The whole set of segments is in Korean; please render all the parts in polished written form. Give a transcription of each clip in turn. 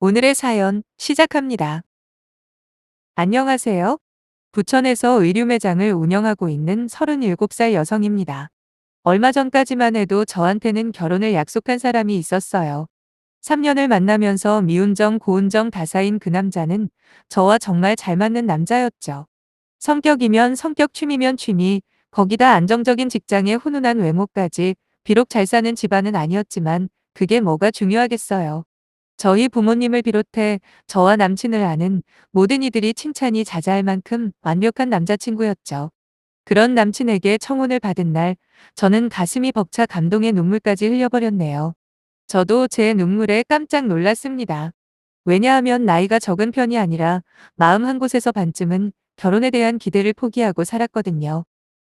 오늘의 사연 시작합니다. 안녕하세요. 부천에서 의류 매장을 운영하고 있는 37살 여성입니다. 얼마 전까지만 해도 저한테는 결혼을 약속한 사람이 있었어요. 3년을 만나면서 미운정 고운정 다사인 그 남자는 저와 정말 잘 맞는 남자였죠. 성격이면 성격, 취미면 취미, 거기다 안정적인 직장에 훈훈한 외모까지. 비록 잘 사는 집안은 아니었지만 그게 뭐가 중요하겠어요. 저희 부모님을 비롯해 저와 남친을 아는 모든 이들이 칭찬이 자자할 만큼 완벽한 남자친구였죠. 그런 남친에게 청혼을 받은 날, 저는 가슴이 벅차 감동의 눈물까지 흘려버렸네요. 저도 제 눈물에 깜짝 놀랐습니다. 왜냐하면 나이가 적은 편이 아니라 마음 한 곳에서 반쯤은 결혼에 대한 기대를 포기하고 살았거든요.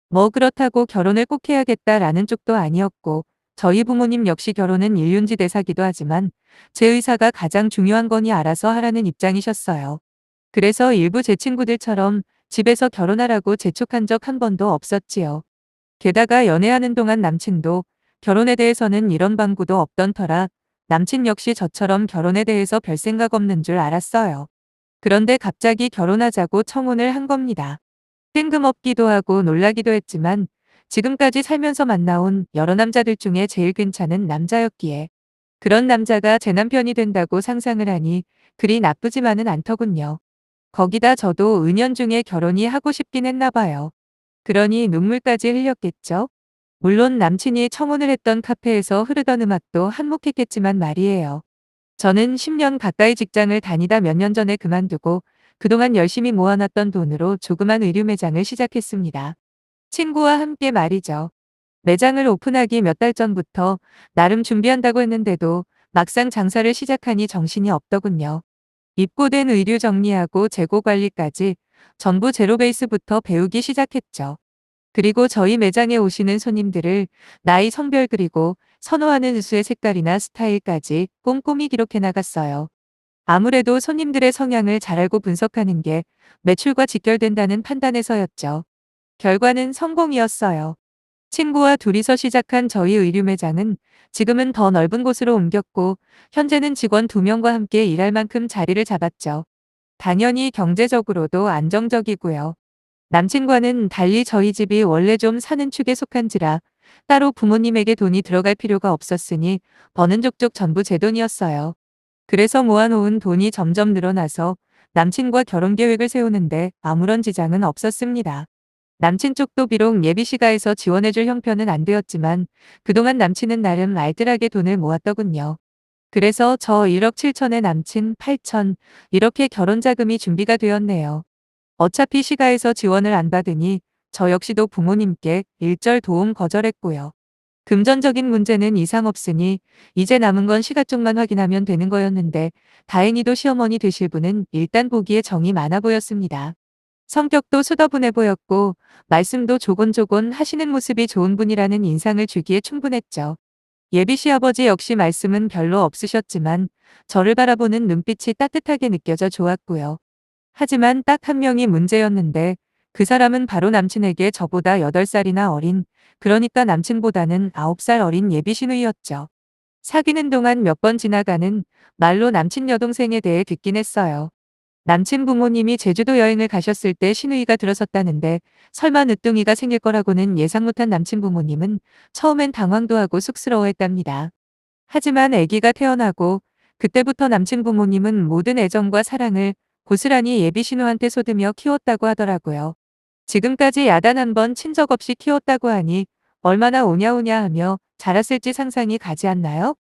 뭐 그렇다고 결혼을 꼭 해야겠다라는 쪽도 아니었고, 저희 부모님 역시 결혼은 일륜지 대사기도 하지만 제 의사가 가장 중요한 거니 알아서 하라는 입장이셨어요. 그래서 일부 제 친구들처럼 집에서 결혼하라고 재촉한 적 한 번도 없었지요. 게다가 연애하는 동안 남친도 결혼에 대해서는 이런 방구도 없던 터라 남친 역시 저처럼 결혼에 대해서 별 생각 없는 줄 알았어요. 그런데 갑자기 결혼하자고 청혼을 한 겁니다. 뜬금없기도 하고 놀라기도 했지만 지금까지 살면서 만나온 여러 남자들 중에 제일 괜찮은 남자였기에 그런 남자가 제 남편이 된다고 상상을 하니 그리 나쁘지만은 않더군요. 거기다 저도 은연중에 결혼이 하고 싶긴 했나 봐요. 그러니 눈물까지 흘렸겠죠? 물론 남친이 청혼을 했던 카페에서 흐르던 음악도 한몫했겠지만 말이에요. 저는 10년 가까이 직장을 다니다 몇 년 전에 그만두고 그동안 열심히 모아놨던 돈으로 조그만 의류 매장을 시작했습니다. 친구와 함께 말이죠. 매장을 오픈하기 몇 달 전부터 나름 준비한다고 했는데도 막상 장사를 시작하니 정신이 없더군요. 입고된 의류 정리하고 재고 관리까지 전부 제로 베이스부터 배우기 시작했죠. 그리고 저희 매장에 오시는 손님들을 나이, 성별 그리고 선호하는 의수의 색깔이나 스타일까지 꼼꼼히 기록해 나갔어요. 아무래도 손님들의 성향을 잘 알고 분석하는 게 매출과 직결된다는 판단에서였죠. 결과는 성공이었어요. 친구와 둘이서 시작한 저희 의류 매장은 지금은 더 넓은 곳으로 옮겼고 현재는 직원 2명과 함께 일할 만큼 자리를 잡았죠. 당연히 경제적으로도 안정적이고요. 남친과는 달리 저희 집이 원래 좀 사는 축에 속한지라 따로 부모님에게 돈이 들어갈 필요가 없었으니 버는 족족 전부 제 돈이었어요. 그래서 모아놓은 돈이 점점 늘어나서 남친과 결혼 계획을 세우는데 아무런 지장은 없었습니다. 남친 쪽도 비록 예비시가에서 지원해줄 형편은 안 되었지만 그동안 남친은 나름 알뜰하게 돈을 모았더군요. 그래서 저 1억 7천에 남친 8천 이렇게 결혼 자금이 준비가 되었네요. 어차피 시가에서 지원을 안 받으니 저 역시도 부모님께 일절 도움 거절했고요. 금전적인 문제는 이상 없으니 이제 남은 건 시가 쪽만 확인하면 되는 거였는데 다행히도 시어머니 되실 분은 일단 보기에 정이 많아 보였습니다. 성격도 수더분해 보였고 말씀도 조곤조곤 하시는 모습이 좋은 분이라는 인상을 주기에 충분했죠. 예비 시아버지 역시 말씀은 별로 없으셨지만 저를 바라보는 눈빛이 따뜻하게 느껴져 좋았고요. 하지만 딱 한 명이 문제였는데 그 사람은 바로 남친에게 저보다 8살이나 어린, 그러니까 남친보다는 9살 어린 예비 시누이였죠. 사귀는 동안 몇 번 지나가는 말로 남친 여동생에 대해 듣긴 했어요. 남친 부모님이 제주도 여행을 가셨을 때 시누이가 들어섰다는데 설마 늦둥이가 생길 거라고는 예상 못한 남친 부모님은 처음엔 당황도 하고 쑥스러워했답니다. 하지만 아기가 태어나고 그때부터 남친 부모님은 모든 애정과 사랑을 고스란히 예비 신우한테 쏟으며 키웠다고 하더라고요. 지금까지 야단 한 번 친 적 없이 키웠다고 하니 얼마나 오냐오냐 하며 자랐을지 상상이 가지 않나요?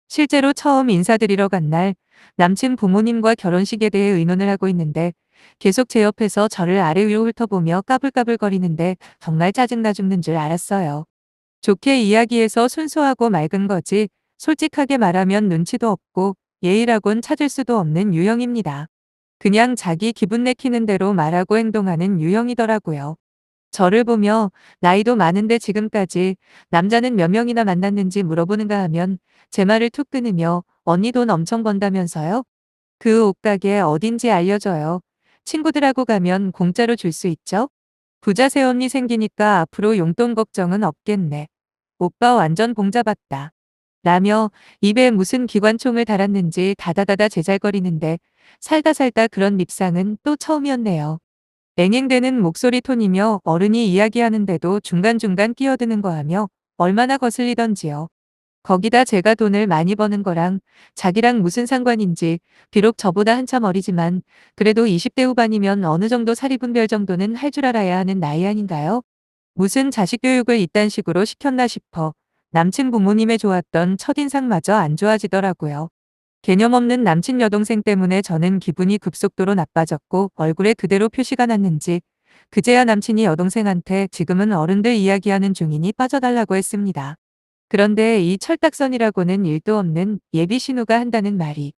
실제로 처음 인사드리러 간 날 남친 부모님과 결혼식에 대해 의논을 하고 있는데 계속 제 옆에서 저를 아래 위로 훑어보며 까불까불거리는데 정말 짜증나 죽는 줄 알았어요. 좋게 이야기해서 순수하고 맑은 거지 솔직하게 말하면 눈치도 없고 예의라곤 찾을 수도 없는 유형입니다. 그냥 자기 기분 내키는 대로 말하고 행동하는 유형이더라고요. 저를 보며 나이도 많은데 지금까지 남자는 몇 명이나 만났는지 물어보는가 하면 제 말을 툭 끊으며 언니 돈 엄청 번다면서요? 그 옷가게 어딘지 알려줘요. 친구들하고 가면 공짜로 줄 수 있죠? 부자 새언니 생기니까 앞으로 용돈 걱정은 없겠네. 오빠 완전 봉잡았다. 라며 입에 무슨 기관총을 달았는지 다다다다 제잘거리는데 살다 살다 그런 밉상은 또 처음이었네요. 맹행되는 목소리 톤이며 어른이 이야기하는데도 중간중간 끼어드는 거 하며 얼마나 거슬리던지요. 거기다 제가 돈을 많이 버는 거랑 자기랑 무슨 상관인지, 비록 저보다 한참 어리지만 그래도 20대 후반이면 어느 정도 사리분별 정도는 할 줄 알아야 하는 나이 아닌가요? 무슨 자식 교육을 이딴 식으로 시켰나 싶어 남친 부모님의 좋았던 첫인상마저 안 좋아지더라고요. 개념 없는 남친 여동생 때문에 저는 기분이 급속도로 나빠졌고 얼굴에 그대로 표시가 났는지 그제야 남친이 여동생한테 지금은 어른들 이야기하는 중이니 빠져달라고 했습니다. 그런데 이 철딱선이라고는 일도 없는 예비 신우가 한다는 말이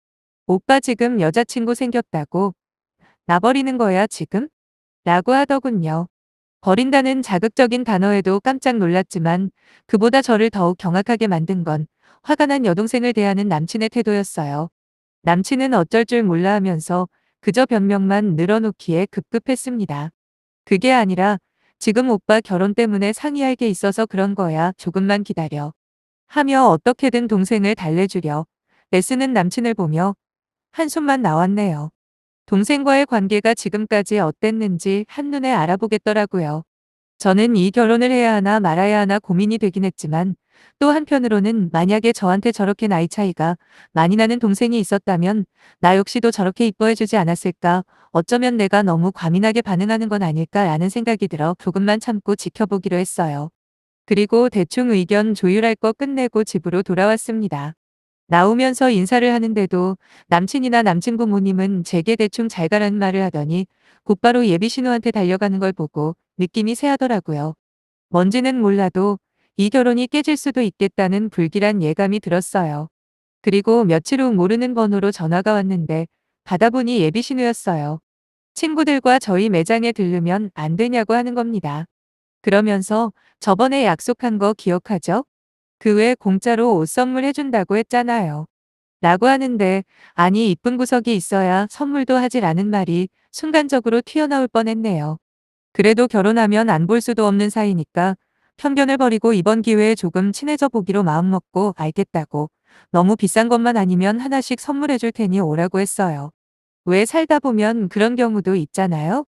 오빠 지금 여자친구 생겼다고 나 버리는 거야 지금? 라고 하더군요. 버린다는 자극적인 단어에도 깜짝 놀랐지만 그보다 저를 더욱 경악하게 만든 건 화가 난 여동생을 대하는 남친의 태도였어요. 남친은 어쩔 줄 몰라 하면서 그저 변명만 늘어놓기에 급급했습니다. 그게 아니라 지금 오빠 결혼 때문에 상의할 게 있어서 그런 거야. 조금만 기다려. 하며 어떻게든 동생을 달래주려 애쓰는 남친을 보며 한숨만 나왔네요. 동생과의 관계가 지금까지 어땠는지 한눈에 알아보겠더라고요. 저는 이 결혼을 해야 하나 말아야 하나 고민이 되긴 했지만 또 한편으로는 만약에 저한테 저렇게 나이 차이가 많이 나는 동생이 있었다면 나 역시도 저렇게 이뻐해주지 않았을까, 어쩌면 내가 너무 과민하게 반응하는 건 아닐까라는 생각이 들어 조금만 참고 지켜보기로 했어요. 그리고 대충 의견 조율할 거 끝내고 집으로 돌아왔습니다. 나오면서 인사를 하는데도 남친이나 남친 부모님은 제게 대충 잘 가라는 말을 하더니 곧바로 예비 신우한테 달려가는 걸 보고 느낌이 새하더라고요. 뭔지는 몰라도 이 결혼이 깨질 수도 있겠다는 불길한 예감이 들었어요. 그리고 며칠 후 모르는 번호로 전화가 왔는데 받아보니 예비 신우였어요. 친구들과 저희 매장에 들르면 안 되냐고 하는 겁니다. 그러면서 저번에 약속한 거 기억하죠? 그 외에 공짜로 옷 선물해준다고 했잖아요. 라고 하는데 아니 이쁜 구석이 있어야 선물도 하지라는 말이 순간적으로 튀어나올 뻔했네요. 그래도 결혼하면 안 볼 수도 없는 사이니까 편견을 버리고 이번 기회에 조금 친해져 보기로 마음먹고 알겠다고 너무 비싼 것만 아니면 하나씩 선물해줄 테니 오라고 했어요. 왜 살다 보면 그런 경우도 있잖아요.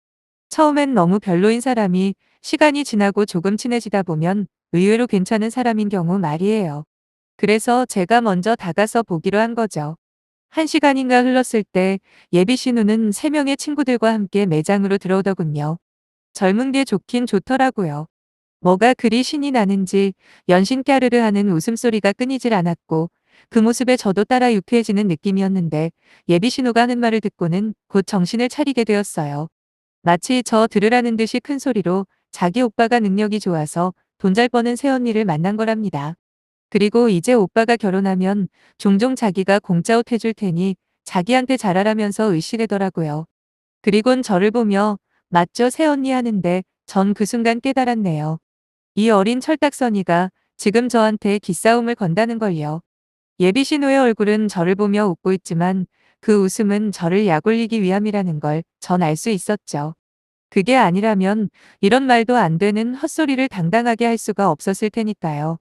처음엔 너무 별로인 사람이 시간이 지나고 조금 친해지다 보면 의외로 괜찮은 사람인 경우 말이에요. 그래서 제가 먼저 다가서 보기로 한 거죠. 1시간인가 흘렀을 때 예비 신우는 3명의 친구들과 함께 매장으로 들어오더군요. 젊은 게 좋긴 좋더라고요. 뭐가 그리 신이 나는지 연신 까르르 하는 웃음소리가 끊이질 않았고 그 모습에 저도 따라 유쾌해지는 느낌이었는데 예비 신우가 하는 말을 듣고는 곧 정신을 차리게 되었어요. 마치 저 들으라는 듯이 큰 소리로 자기 오빠가 능력이 좋아서 돈 잘 버는 새언니를 만난 거랍니다. 그리고 이제 오빠가 결혼하면 종종 자기가 공짜 옷 해줄 테니 자기한테 잘하라면서 의시되더라고요. 그리곤 저를 보며 맞죠 새언니 하는데 전 그 순간 깨달았네요. 이 어린 철딱서니가 지금 저한테 기싸움을 건다는 걸요. 예비 신우의 얼굴은 저를 보며 웃고 있지만 그 웃음은 저를 약올리기 위함이라는 걸 전 알 수 있었죠. 그게 아니라면 이런 말도 안 되는 헛소리를 당당하게 할 수가 없었을 테니까요.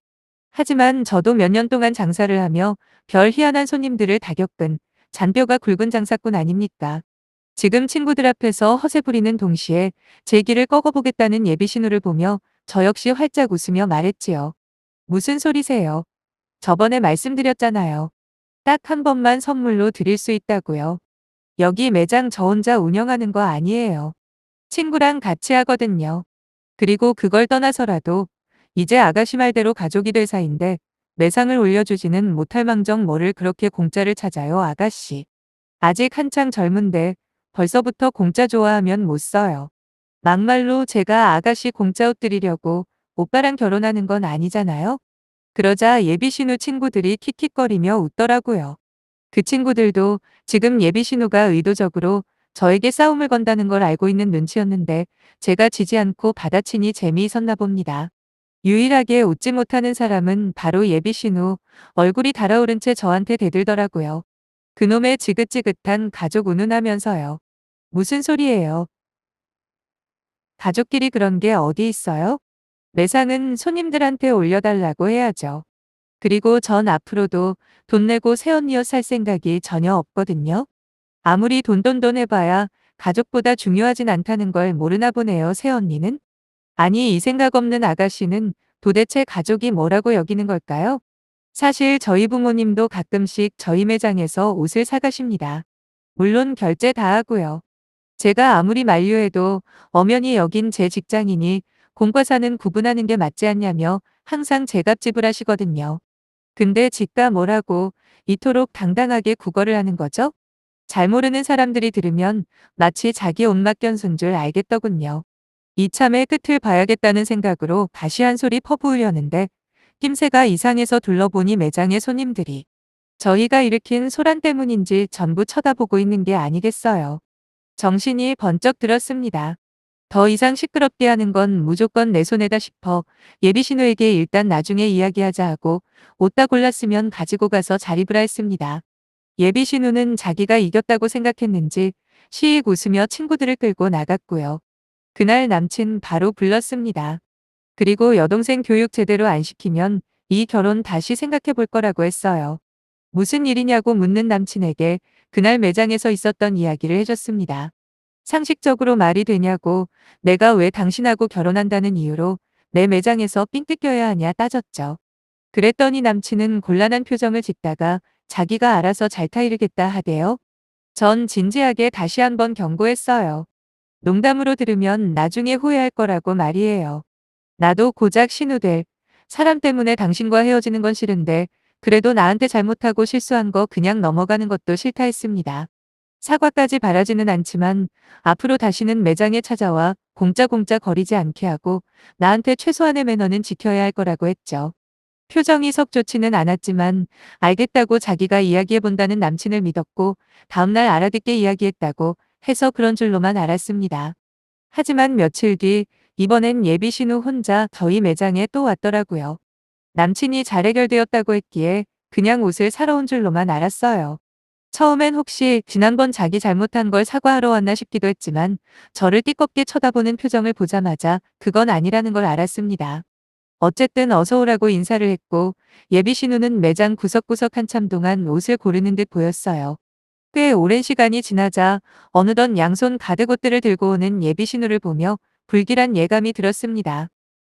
하지만 저도 몇 년 동안 장사를 하며 별 희한한 손님들을 다 겪은 잔뼈가 굵은 장사꾼 아닙니까? 지금 친구들 앞에서 허세 부리는 동시에 제 길을 꺾어보겠다는 예비 신우를 보며 저 역시 활짝 웃으며 말했지요. 무슨 소리세요? 저번에 말씀드렸잖아요. 딱 한 번만 선물로 드릴 수 있다고요. 여기 매장 저 혼자 운영하는 거 아니에요. 친구랑 같이 하거든요. 그리고 그걸 떠나서라도 이제 아가씨 말대로 가족이 될 사이인데 매상을 올려주지는 못할 망정 뭐를 그렇게 공짜를 찾아요 아가씨. 아직 한창 젊은데 벌써부터 공짜 좋아하면 못 써요. 막말로 제가 아가씨 공짜 옷 드리려고 오빠랑 결혼하는 건 아니잖아요. 그러자 예비 신우 친구들이 킥킥거리며 웃더라고요. 그 친구들도 지금 예비 신우가 의도적으로 저에게 싸움을 건다는 걸 알고 있는 눈치였는데 제가 지지 않고 받아치니 재미있었나 봅니다. 유일하게 웃지 못하는 사람은 바로 예비 신우. 얼굴이 달아오른 채 저한테 대들더라고요. 그놈의 지긋지긋한 가족 운운하면서요. 무슨 소리예요? 가족끼리 그런 게 어디 있어요? 매상은 손님들한테 올려달라고 해야죠. 그리고 전 앞으로도 돈 내고 새언니여 살 생각이 전혀 없거든요. 아무리 돈돈돈 해봐야 가족보다 중요하진 않다는 걸 모르나 보네요, 새언니는. 아니, 이 생각 없는 아가씨는 도대체 가족이 뭐라고 여기는 걸까요? 사실 저희 부모님도 가끔씩 저희 매장에서 옷을 사가십니다. 물론 결제 다 하고요. 제가 아무리 만류해도 엄연히 여긴 제 직장이니 공과사는 구분하는 게 맞지 않냐며 항상 제값 지불하시거든요. 근데 지가 뭐라고 이토록 당당하게 구걸을 하는 거죠? 잘 모르는 사람들이 들으면 마치 자기 옷 맡겨쓴 줄 알겠더군요. 이참에 끝을 봐야겠다는 생각으로 다시 한 소리 퍼부으려는데 낌새가 이상해서 둘러보니 매장의 손님들이 저희가 일으킨 소란 때문인지 전부 쳐다보고 있는 게 아니겠어요. 정신이 번쩍 들었습니다. 더 이상 시끄럽게 하는 건 무조건 내 손해다 싶어 예비신우에게 일단 나중에 이야기하자 하고 옷 다 골랐으면 가지고 가서 잘 입으라 했습니다. 예비신우는 자기가 이겼다고 생각했는지 시익 웃으며 친구들을 끌고 나갔고요. 그날 남친 바로 불렀습니다. 그리고 여동생 교육 제대로 안 시키면 이 결혼 다시 생각해 볼 거라고 했어요. 무슨 일이냐고 묻는 남친에게 그날 매장에서 있었던 이야기를 해줬습니다. 상식적으로 말이 되냐고 내가 왜 당신하고 결혼한다는 이유로 내 매장에서 삥 뜯겨야 하냐 따졌죠. 그랬더니 남친은 곤란한 표정을 짓다가 자기가 알아서 잘 타이르겠다 하대요. 전 진지하게 다시 한번 경고했어요. 농담으로 들으면 나중에 후회할 거라고 말이에요. 나도 고작 신우될 사람 때문에 당신과 헤어지는 건 싫은데 그래도 나한테 잘못하고 실수한 거 그냥 넘어가는 것도 싫다 했습니다. 사과까지 바라지는 않지만 앞으로 다시는 매장에 찾아와 공짜공짜 거리지 않게 하고 나한테 최소한의 매너는 지켜야 할 거라고 했죠. 표정이 썩 좋지는 않았지만 알겠다고 자기가 이야기해본다는 남친을 믿었고 다음날 알아듣게 이야기했다고 해서 그런 줄로만 알았습니다. 하지만 며칠 뒤 이번엔 예비신우 혼자 저희 매장에 또 왔더라고요. 남친이 잘 해결되었다고 했기에 그냥 옷을 사러 온 줄로만 알았어요. 처음엔 혹시 지난번 자기 잘못한 걸 사과하러 왔나 싶기도 했지만 저를 띠껍게 쳐다보는 표정을 보자마자 그건 아니라는 걸 알았습니다. 어쨌든 어서 오라고 인사를 했고 예비신우는 매장 구석구석 한참 동안 옷을 고르는 듯 보였어요. 꽤 오랜 시간이 지나자 어느덧 양손 가득 옷들을 들고 오는 예비신우를 보며 불길한 예감이 들었습니다.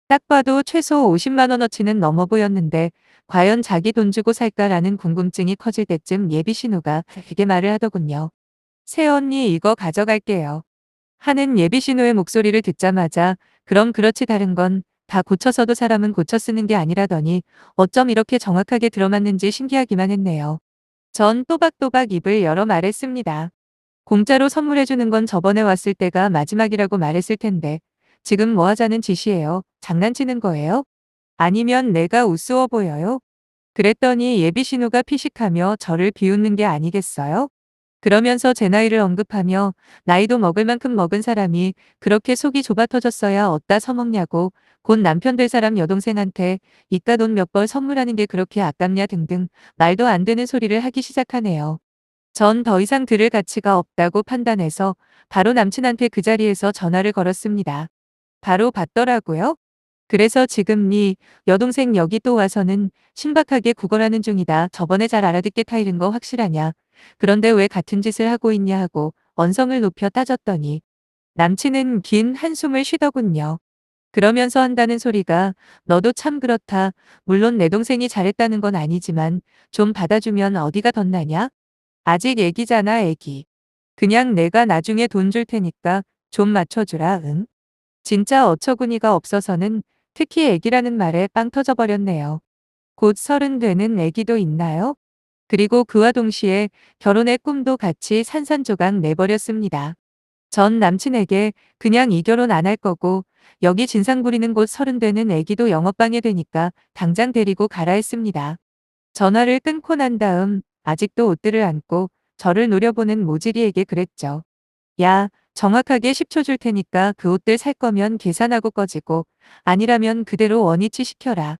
딱 봐도 최소 50만 원어치는 넘어 보였는데 과연 자기 돈 주고 살까라는 궁금증이 커질 때쯤 예비신우가 되게 말을 하더군요. 새언니 이거 가져갈게요. 하는 예비신우의 목소리를 듣자마자 그럼 그렇지 다른 건 다 고쳐서도 사람은 고쳐 쓰는 게 아니라더니 어쩜 이렇게 정확하게 들어맞는지 신기하기만 했네요. 전 또박또박 입을 열어 말했습니다. 공짜로 선물해주는 건 저번에 왔을 때가 마지막이라고 말했을 텐데 지금 뭐 하자는 짓이에요? 장난치는 거예요? 아니면 내가 우스워 보여요? 그랬더니 예비신우가 피식하며 저를 비웃는 게 아니겠어요? 그러면서 제 나이를 언급하며 나이도 먹을 만큼 먹은 사람이 그렇게 속이 좁아 터졌어야 어디다 서먹냐고 곧 남편 될 사람 여동생한테 이깟 돈 몇 벌 선물하는 게 그렇게 아깝냐 등등 말도 안 되는 소리를 하기 시작하네요. 전 더 이상 들을 가치가 없다고 판단해서 바로 남친한테 그 자리에서 전화를 걸었습니다. 바로 받더라고요. 그래서 지금 네 여동생 여기 또 와서는 신박하게 구걸하는 중이다. 저번에 잘 알아듣게 타이른 거 확실하냐. 그런데 왜 같은 짓을 하고 있냐 하고 언성을 높여 따졌더니 남친은 긴 한숨을 쉬더군요. 그러면서 한다는 소리가 너도 참 그렇다. 물론 내 동생이 잘했다는 건 아니지만 좀 받아주면 어디가 덧나냐? 아직 애기잖아 애기. 그냥 내가 나중에 돈 줄 테니까 좀 맞춰주라 응. 진짜 어처구니가 없어서는 특히 애기라는 말에 빵 터져버렸네요. 곧 30 되는 애기도 있나요? 그리고 그와 동시에 결혼의 꿈도 같이 산산조각 내버렸습니다. 전 남친에게 그냥 이 결혼 안 할 거고 여기 진상 부리는 곳 30 되는 애기도 영업방해 되니까 당장 데리고 가라 했습니다. 전화를 끊고 난 다음 아직도 옷들을 안고 저를 노려보는 모지리에게 그랬죠. 야, 정확하게 10초 줄 테니까 그 옷들 살 거면 계산하고 꺼지고 아니라면 그대로 원위치 시켜라.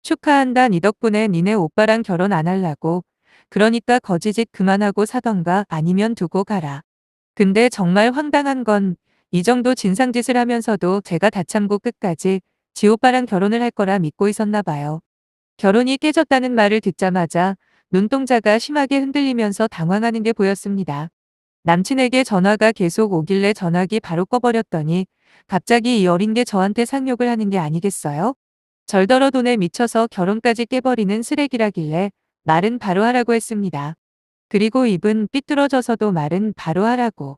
축하한다. 니 덕분에 니네 오빠랑 결혼 안 할라고. 그러니까 거지짓 그만하고 사던가 아니면 두고 가라. 근데 정말 황당한 건 이 정도 진상짓을 하면서도 제가 다 참고 끝까지 지 오빠랑 결혼을 할 거라 믿고 있었나 봐요. 결혼이 깨졌다는 말을 듣자마자 눈동자가 심하게 흔들리면서 당황하는 게 보였습니다. 남친에게 전화가 계속 오길래 전화기 바로 꺼버렸더니 갑자기 이 어린 게 저한테 상욕을 하는 게 아니겠어요? 절더러 돈에 미쳐서 결혼까지 깨버리는 쓰레기라길래 말은 바로 하라고 했습니다. 그리고 입은 삐뚤어져서도 말은 바로 하라고.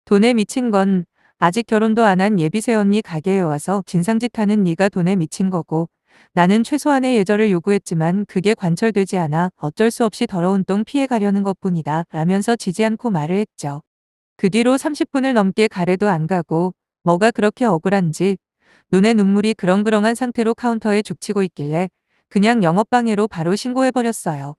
돈에 미친 건 아직 결혼도 안 한 예비새 언니 가게에 와서 진상짓 하는 네가 돈에 미친 거고 나는 최소한의 예절을 요구했지만 그게 관철되지 않아 어쩔 수 없이 더러운 똥 피해 가려는 것뿐이다 라면서 지지 않고 말을 했죠. 그 뒤로 30분을 넘게 가래도 안 가고 뭐가 그렇게 억울한지 눈에 눈물이 그렁그렁한 상태로 카운터에 죽치고 있길래 그냥 영업방해로 바로 신고해버렸어요.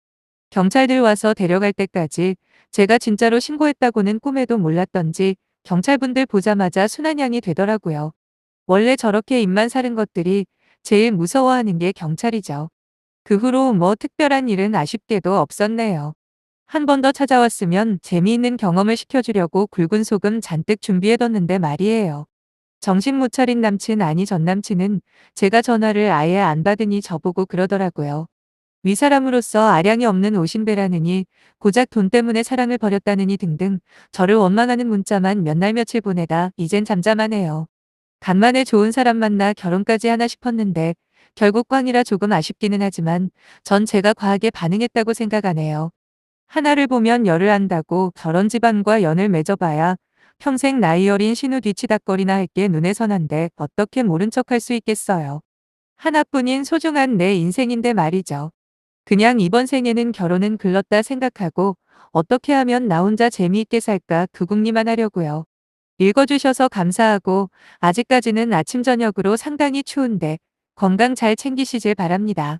경찰들 와서 데려갈 때까지 제가 진짜로 신고했다고는 꿈에도 몰랐던지 경찰분들 보자마자 순한양이 되더라고요. 원래 저렇게 입만 사는 것들이 제일 무서워하는 게 경찰이죠. 그 후로 뭐 특별한 일은 아쉽게도 없었네요. 한 번 더 찾아왔으면 재미있는 경험을 시켜주려고 굵은 소금 잔뜩 준비해뒀는데 말이에요. 정신 못 차린 남친 아니 전 남친은 제가 전화를 아예 안 받으니 저보고 그러더라고요. 윗사람으로서 아량이 없는 오신배라느니 고작 돈 때문에 사랑을 버렸다느니 등등 저를 원망하는 문자만 몇 날 며칠 보내다 이젠 잠잠하네요. 간만에 좋은 사람 만나 결혼까지 하나 싶었는데 결국 꽝이라 조금 아쉽기는 하지만 전 제가 과하게 반응했다고 생각하네요. 하나를 보면 열을 안다고 저런 집안과 연을 맺어봐야 평생 나이 어린 신우 뒤치다꺼리나 할 게 눈에 선한데 어떻게 모른 척할 수 있겠어요. 하나뿐인 소중한 내 인생인데 말이죠. 그냥 이번 생에는 결혼은 글렀다 생각하고 어떻게 하면 나 혼자 재미있게 살까 그 궁리만 하려고요. 읽어주셔서 감사하고 아직까지는 아침 저녁으로 상당히 추운데 건강 잘 챙기시길 바랍니다.